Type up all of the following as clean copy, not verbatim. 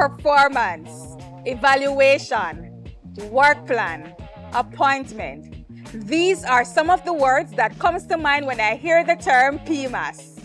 performance, evaluation, work plan, appointment. These are some of the words that comes to mind when I hear the term PMAS.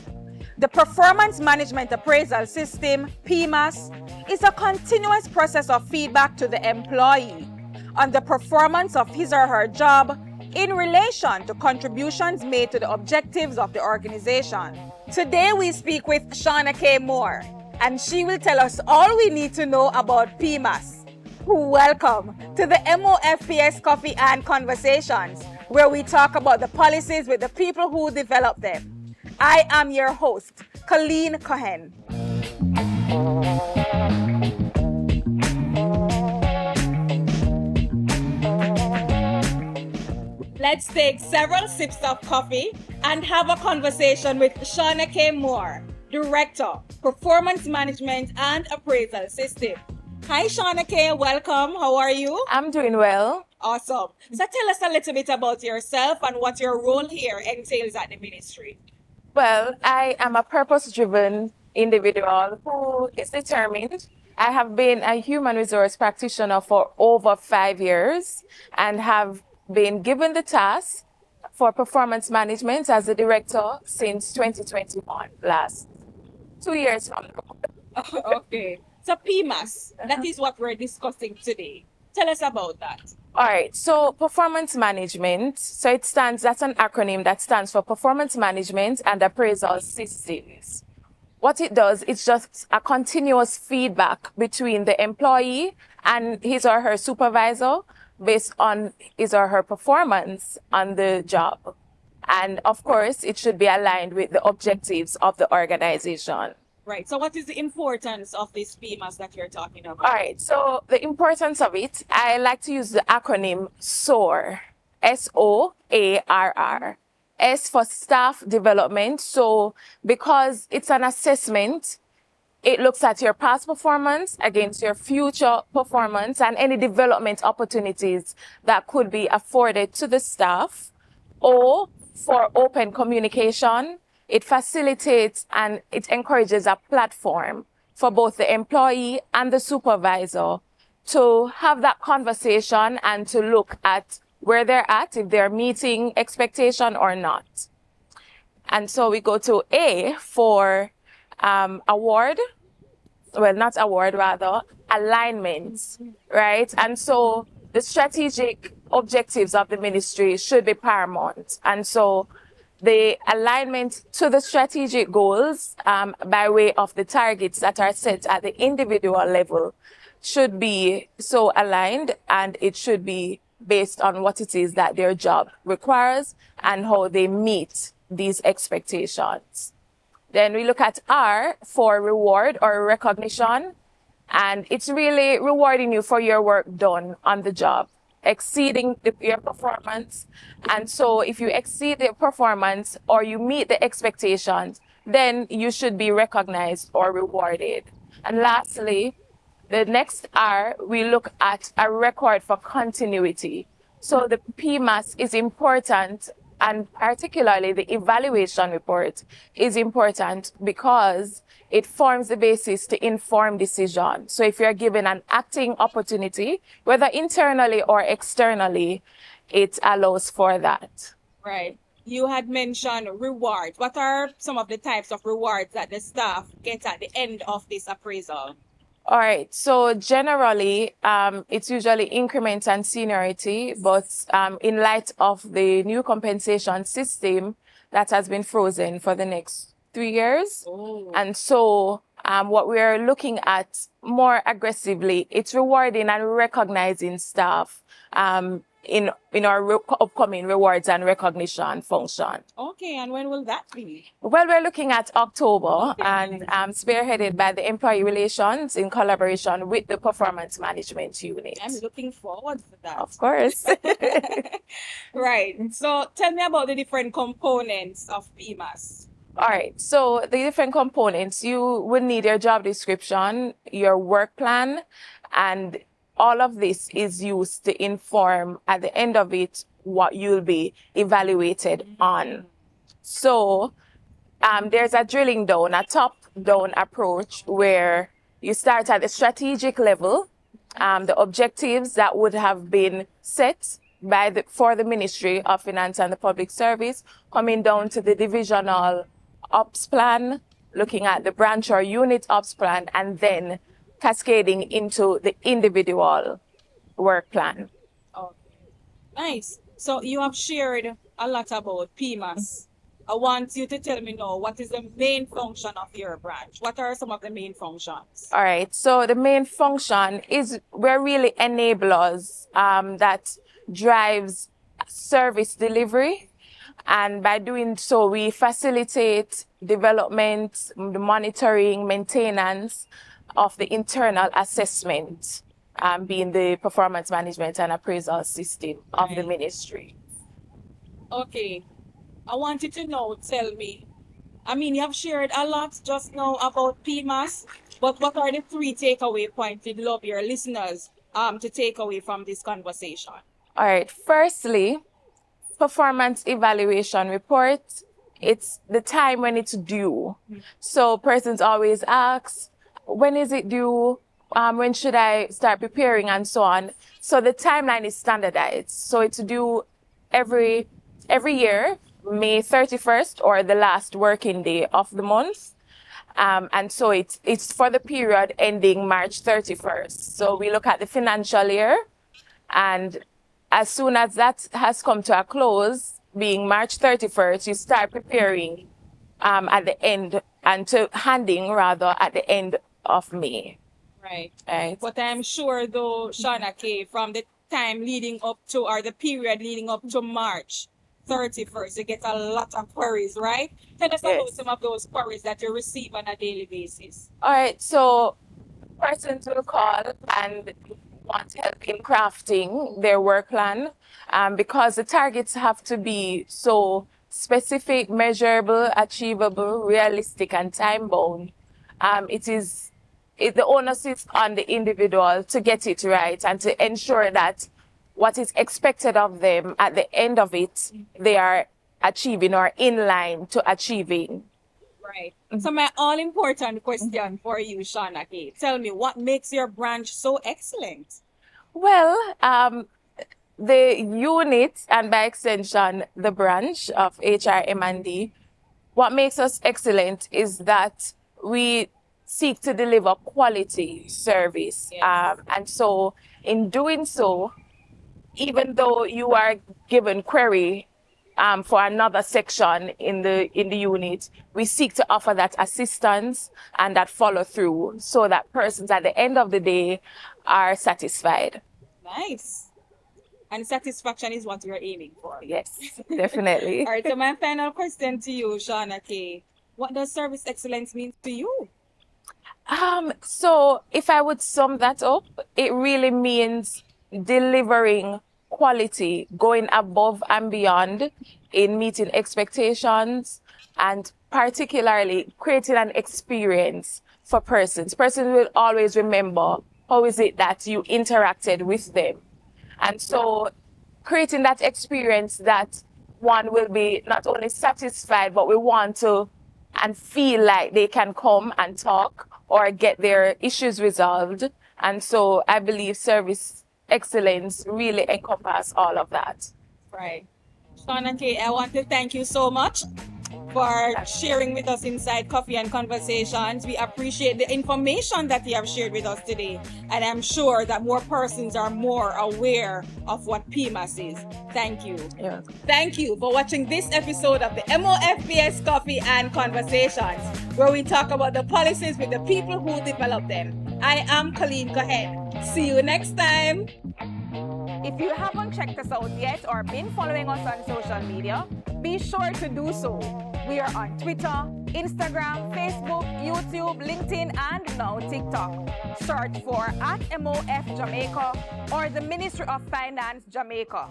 The Performance Management Appraisal System, PMAS, is a continuous process of feedback to the employee on the performance of his or her job in relation to contributions made to the objectives of the organization. Today we speak with Shauna K. Moore, and she will tell us all we need to know about PMAS. Welcome to the MOFPS Coffee and Conversations, where we talk about the policies with the people who develop them. I am your host, Colleen Cohen. Let's take several sips of coffee and have a conversation with Shauna K. Moore, Director, Performance Management and Appraisal System. Hi, Shauna K. Welcome. How are you? I'm doing well. Awesome. So tell us a little bit about yourself and what your role here entails at the ministry. Well, I am a purpose-driven individual who is determined. I have been a human resource practitioner for over 5 years and have been given the task for performance management as a director since 2021, last 2 years from now. Okay. So PMAS, that is what we're discussing today. Tell us about that. All right, so performance management, that's an acronym that stands for Performance Management and Appraisal Systems. What it does, it's just a continuous feedback between the employee and his or her supervisor based on his or her performance on the job. And of course, it should be aligned with the objectives of the organization. Right. So what is the importance of this PMAS that you're talking about? All right. So the importance of it, I like to use the acronym SOAR, SOARR. S for staff development. So because it's an assessment, it looks at your past performance against your future performance and any development opportunities that could be afforded to the staff. O for open communication. It facilitates and it encourages a platform for both the employee and the supervisor to have that conversation and to look at where they're at, if they're meeting expectation or not. And so we go to A for alignment, right? And so the strategic objectives of the ministry should be paramount. And so the alignment to the strategic goals by way of the targets that are set at the individual level should be so aligned, and it should be based on what it is that their job requires and how they meet these expectations. Then we look at R for reward or recognition, and it's really rewarding you for your work done on the job, exceeding your performance. And so if you exceed the performance or you meet the expectations, then you should be recognized or rewarded. And lastly, the next R, we look at a record for continuity. So the PMAS is important, and particularly the evaluation report is important because it forms the basis to inform decision. So if you're given an acting opportunity, whether internally or externally, it allows for that. Right. You had mentioned rewards. What are some of the types of rewards that the staff get at the end of this appraisal? All right. So generally, it's usually increments and seniority, but in light of the new compensation system that has been frozen for the next 3 years. Oh. And so what we are looking at more aggressively, it's rewarding and recognizing staff in our upcoming rewards and recognition function. Okay, and when will that be? Well, we're looking at October, Okay. and spearheaded by the Employee Relations in collaboration with the Performance Management Unit. I'm looking forward to that. Of course. Right. So tell me about the different components of PMAS. All right. So the different components, you would need your job description, your work plan, and all of this is used to inform at the end of it what you'll be evaluated on. So there's a drilling down, a top-down approach where you start at the strategic level, the objectives that would have been set for the Ministry of Finance and the Public Service, coming down to the divisional ops plan, looking at the branch or unit ops plan, and then cascading into the individual work plan. Okay. Nice. So you have shared a lot about PMAS. I want you to tell me now, what is the main function of your branch? What are some of the main functions? All right. So the main function is we're really enablers that drives service delivery. And by doing so, we facilitate development, the monitoring, maintenance of the internal assessment, being the Performance Management and Appraisal System of the ministry. Okay. I want you to know, tell me, I mean, you have shared a lot just now about PMAS, but what are the 3 takeaway points you'd love your listeners to take away from this conversation? All right. Firstly, performance evaluation report. It's the time when it's due. So persons always ask, when is it due? When should I start preparing and so on? So the timeline is standardized. So it's due every year, May 31st or the last working day of the month. And so it's for the period ending March 31st. So we look at the financial year, and as soon as that has come to a close, being March 31st, you start preparing at the end, and to handing rather at the end of May. Right. Right. But I'm sure though, Shauna K, from the time leading up to, or the period leading up to March 31st, you get a lot of queries, right? Tell us about some of those queries that you receive on a daily basis. All right. So persons will call and want help in crafting their work plan, because the targets have to be so specific, measurable, achievable, realistic, and time-bound. The onus is on the individual to get it right and to ensure that what is expected of them at the end of it, they are achieving or in line to achieving. Right. So my all-important question for you, Shauna K, tell me, what makes your branch so excellent? Well, the unit, and by extension, the branch of HRM&D, what makes us excellent is that we seek to deliver quality service. Yes. And so in doing so, even though you are given query for another section in the unit, we seek to offer that assistance and that follow through so that persons at the end of the day are satisfied. Nice. And satisfaction is what you're aiming for. Yes, definitely. All right, so my final question to you, Shauna K, what does service excellence mean to you? So if I would sum that up, it really means delivering quality, going above and beyond in meeting expectations, and particularly creating an experience for persons. Persons will always remember how is it that you interacted with them. And so creating that experience that one will be not only satisfied, but we want to and feel like they can come and talk or get their issues resolved. And so I believe service excellence really encompasses all of that. Right. Shauna K, I want to thank you so much for sharing with us inside Coffee and Conversations. We appreciate the information that you have shared with us today, and I'm sure that more persons are more aware of what PMAS is. Thank you. Yeah. Thank you for watching this episode of the MOFBS Coffee and Conversations, where we talk about the policies with the people who develop them. I am Colleen Cohen. See you next time. If you haven't checked us out yet or been following us on social media, be sure to do so. We are on Twitter, Instagram, Facebook, YouTube, LinkedIn, and now TikTok. Search for @MOF Jamaica or the Ministry of Finance Jamaica.